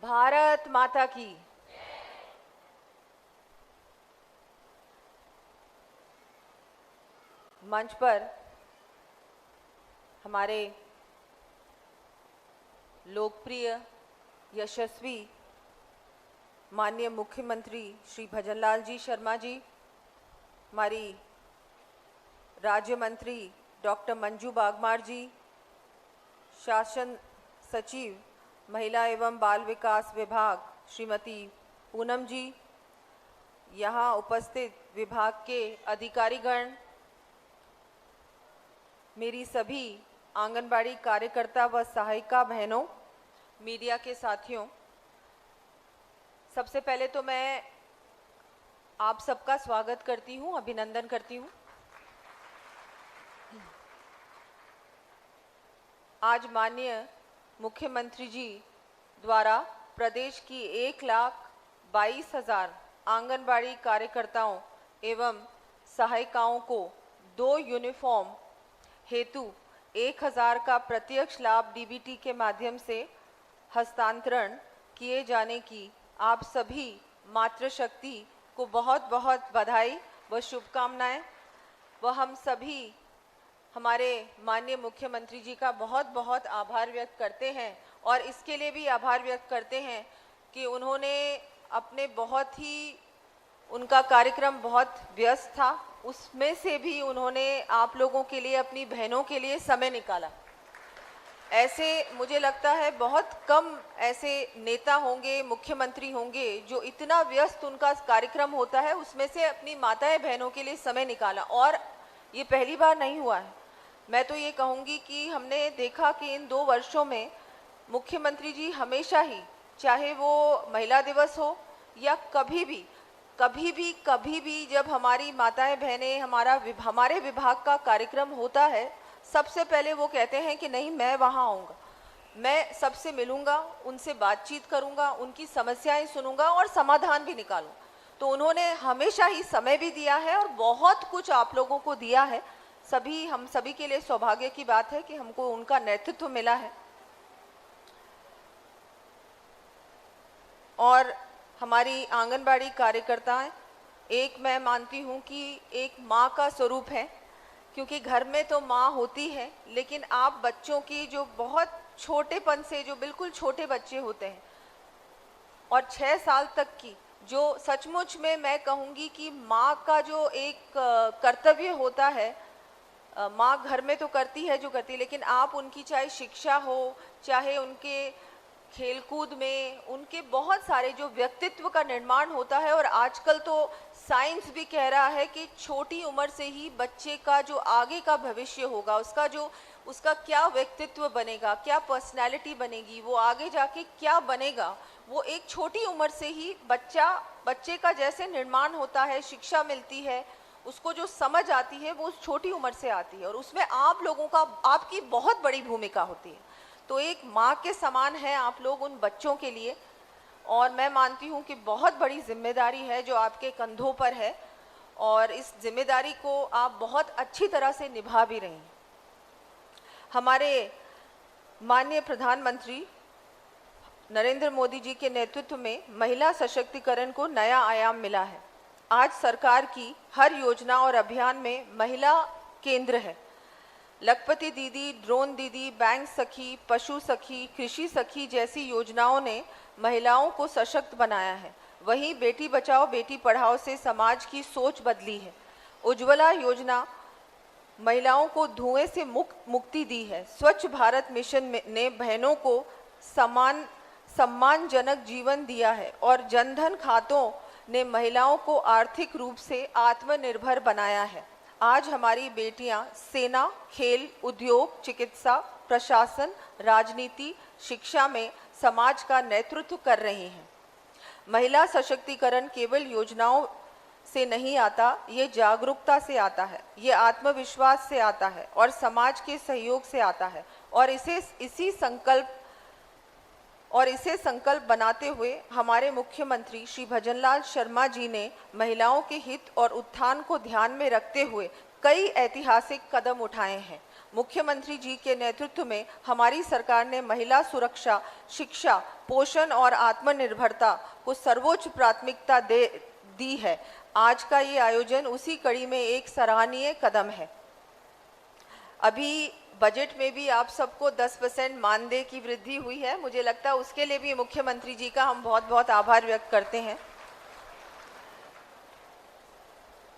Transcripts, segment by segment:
भारत माता की। मंच पर हमारे लोकप्रिय यशस्वी माननीय मुख्यमंत्री श्री भजनलाल जी शर्मा जी, हमारी राज्य मंत्री डॉक्टर मंजू बागमार जी, शासन सचिव महिला एवं बाल विकास विभाग श्रीमती पूनम जी, यहाँ उपस्थित विभाग के अधिकारीगण, मेरी सभी आंगनबाड़ी कार्यकर्ता व सहायिका बहनों, मीडिया के साथियों, सबसे पहले तो मैं आप सबका स्वागत करती हूँ, अभिनंदन करती हूँ। आज माननीय मुख्यमंत्री जी द्वारा प्रदेश की 1,22,000 आंगनबाड़ी कार्यकर्ताओं एवं सहायिकाओं को 2 यूनिफॉर्म हेतु 1,000 का प्रत्यक्ष लाभ डीबीटी के माध्यम से हस्तांतरण किए जाने की आप सभी मातृशक्ति को बहुत बहुत बधाई व शुभकामनाएं। व हम सभी हमारे माननीय मुख्यमंत्री जी का बहुत बहुत आभार व्यक्त करते हैं और इसके लिए भी आभार व्यक्त करते हैं कि उन्होंने अपने उनका कार्यक्रम बहुत व्यस्त था, उसमें से भी उन्होंने आप लोगों के लिए, अपनी बहनों के लिए समय निकाला। ऐसे मुझे लगता है बहुत कम ऐसे नेता होंगे, मुख्यमंत्री होंगे जो इतना व्यस्त उनका कार्यक्रम होता है उसमें से अपनी माताएं बहनों के लिए समय निकाला, और ये पहली बार नहीं हुआ है। मैं तो ये कहूँगी कि हमने देखा कि इन 2 वर्षों में मुख्यमंत्री जी हमेशा ही, चाहे वो महिला दिवस हो या कभी भी जब हमारी माताएं बहनें हमारे विभाग का कार्यक्रम होता है, सबसे पहले वो कहते हैं कि नहीं, मैं वहाँ आऊँगा, मैं सबसे मिलूँगा, उनसे बातचीत करूँगा, उनकी समस्याएं सुनूँगा और समाधान भी निकालूँ। तो उन्होंने हमेशा ही समय भी दिया है और बहुत कुछ आप लोगों को दिया है। हम सभी के लिए सौभाग्य की बात है कि हमको उनका नेतृत्व मिला है। और हमारी आंगनबाड़ी कार्यकर्ताएं, मैं मानती हूँ कि एक माँ का स्वरूप है, क्योंकि घर में तो माँ होती है, लेकिन आप बच्चों की जो बहुत छोटेपन से, जो बिल्कुल छोटे बच्चे होते हैं और 6 साल तक की, जो सचमुच में मैं कहूँगी कि माँ का जो एक कर्तव्य होता है, माँ घर में तो करती है जो करती है, लेकिन आप उनकी चाहे शिक्षा हो, चाहे उनके खेलकूद में, उनके बहुत सारे जो व्यक्तित्व का निर्माण होता है। और आजकल तो साइंस भी कह रहा है कि छोटी उम्र से ही बच्चे का जो आगे का भविष्य होगा, उसका क्या व्यक्तित्व बनेगा, क्या पर्सनैलिटी बनेगी, वो आगे जाके क्या बनेगा, वो एक छोटी उम्र से ही बच्चे का जैसे निर्माण होता है, शिक्षा मिलती है, उसको जो समझ आती है वो उस छोटी उम्र से आती है, और उसमें आप लोगों का, आपकी बहुत बड़ी भूमिका होती है। तो एक माँ के समान है आप लोग उन बच्चों के लिए, और मैं मानती हूँ कि बहुत बड़ी जिम्मेदारी है जो आपके कंधों पर है, और इस जिम्मेदारी को आप बहुत अच्छी तरह से निभा भी रही हैं। हमारे माननीय प्रधानमंत्री नरेंद्र मोदी जी के नेतृत्व में महिला सशक्तिकरण को नया आयाम मिला है। आज सरकार की हर योजना और अभियान में महिला केंद्र है। लखपति दीदी, ड्रोन दीदी, बैंक सखी, पशु सखी, कृषि सखी जैसी योजनाओं ने महिलाओं को सशक्त बनाया है। वहीं बेटी बचाओ बेटी पढ़ाओ से समाज की सोच बदली है। उज्ज्वला योजना महिलाओं को धुएं से मुक्ति दी है। स्वच्छ भारत मिशन ने बहनों को सम्मानजनक जीवन दिया है, और जनधन खातों ने महिलाओं को आर्थिक रूप से आत्मनिर्भर बनाया है। आज हमारी बेटियां सेना, खेल, उद्योग, चिकित्सा, प्रशासन, राजनीति, शिक्षा में समाज का नेतृत्व कर रही हैं। महिला सशक्तिकरण केवल योजनाओं से नहीं आता, ये जागरूकता से आता है, ये आत्मविश्वास से आता है और समाज के सहयोग से आता है। और इसे संकल्प बनाते हुए हमारे मुख्यमंत्री श्री भजनलाल शर्मा जी ने महिलाओं के हित और उत्थान को ध्यान में रखते हुए कई ऐतिहासिक कदम उठाए हैं। मुख्यमंत्री जी के नेतृत्व में हमारी सरकार ने महिला सुरक्षा, शिक्षा, पोषण और आत्मनिर्भरता को सर्वोच्च प्राथमिकता दी है। आज का ये आयोजन उसी कड़ी में एक सराहनीय कदम है। अभी बजट में भी आप सबको 10% मानदेय की वृद्धि हुई है। मुझे लगता है उसके लिए भी मुख्यमंत्री जी का हम बहुत बहुत आभार व्यक्त करते हैं।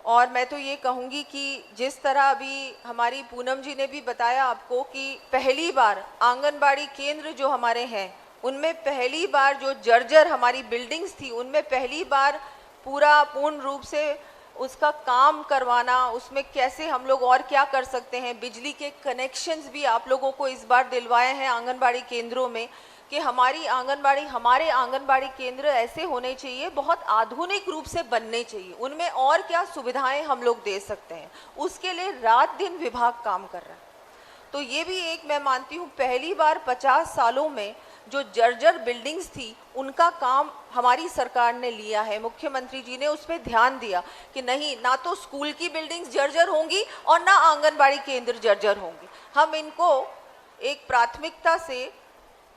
और मैं तो ये कहूँगी कि जिस तरह अभी हमारी पूनम जी ने भी बताया आपको कि पहली बार आंगनबाड़ी केंद्र जो हमारे हैं उनमें पहली बार जो जर्जर हमारी बिल्डिंग्स थी उनमें पहली बार पूर्ण रूप से उसका काम करवाना, उसमें कैसे हम लोग और क्या कर सकते हैं, बिजली के कनेक्शंस भी आप लोगों को इस बार दिलवाए हैं आंगनबाड़ी केंद्रों में कि हमारे आंगनबाड़ी केंद्र ऐसे होने चाहिए, बहुत आधुनिक रूप से बनने चाहिए। उनमें और क्या सुविधाएं हम लोग दे सकते हैं, उसके लिए रात दिन विभाग काम कर रहा है। तो ये भी एक मैं मानती हूँ पहली बार 50 सालों में जो जर्जर बिल्डिंग्स थी उनका काम हमारी सरकार ने लिया है। मुख्यमंत्री जी ने उस पर ध्यान दिया कि नहीं, ना तो स्कूल की बिल्डिंग्स जर्जर होंगी और ना आंगनबाड़ी केंद्र जर्जर होंगी। हम इनको एक प्राथमिकता से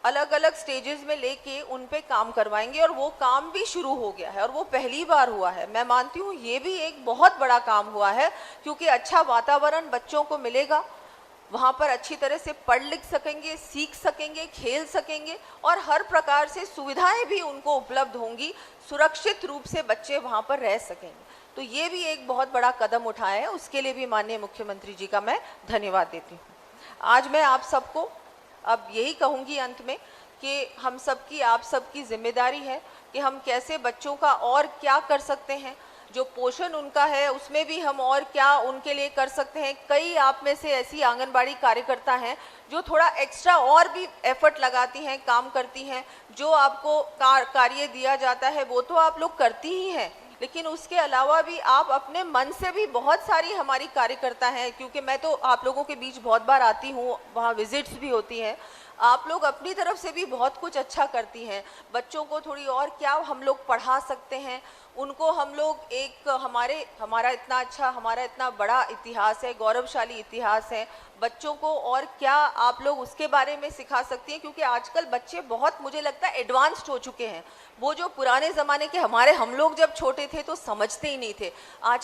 अलग अलग स्टेजेस में लेके उन पे काम करवाएंगे और वो काम भी शुरू हो गया है और वो पहली बार हुआ है। मैं मानती हूँ ये भी एक बहुत बड़ा काम हुआ है क्योंकि अच्छा वातावरण बच्चों को मिलेगा, वहाँ पर अच्छी तरह से पढ़ लिख सकेंगे, सीख सकेंगे, खेल सकेंगे और हर प्रकार से सुविधाएं भी उनको उपलब्ध होंगी, सुरक्षित रूप से बच्चे वहाँ पर रह सकेंगे। तो ये भी एक बहुत बड़ा कदम उठाया है, उसके लिए भी माननीय मुख्यमंत्री जी का मैं धन्यवाद देती हूँ। आज मैं आप सबको अब यही कहूँगी अंत में कि हम सबकी, आप सबकी जिम्मेदारी है कि हम कैसे बच्चों का और क्या कर सकते हैं, जो पोषण उनका है उसमें भी हम और क्या उनके लिए कर सकते हैं। कई आप में से ऐसी आंगनबाड़ी कार्यकर्ता हैं जो थोड़ा एक्स्ट्रा और भी एफर्ट लगाती हैं, काम करती हैं। जो आपको कार्य दिया जाता है वो तो आप लोग करती ही हैं, लेकिन उसके अलावा भी आप अपने मन से भी, बहुत सारी हमारी कार्यकर्ता हैं, क्योंकि मैं तो आप लोगों के बीच बहुत बार आती हूँ, वहाँ विजिट्स भी होती हैं, आप लोग अपनी तरफ से भी बहुत कुछ अच्छा करती हैं। बच्चों को थोड़ी और क्या हम लोग पढ़ा सकते हैं, उनको हम लोग एक हमारा इतना अच्छा, हमारा इतना बड़ा इतिहास है, गौरवशाली इतिहास है, बच्चों को और क्या आप लोग उसके बारे में सिखा सकती हैं। क्योंकि आजकल बच्चे बहुत, मुझे लगता है, एडवांस्ड हो चुके हैं। वो जो पुराने ज़माने के हम लोग जब छोटे थे तो समझते ही नहीं थे। आज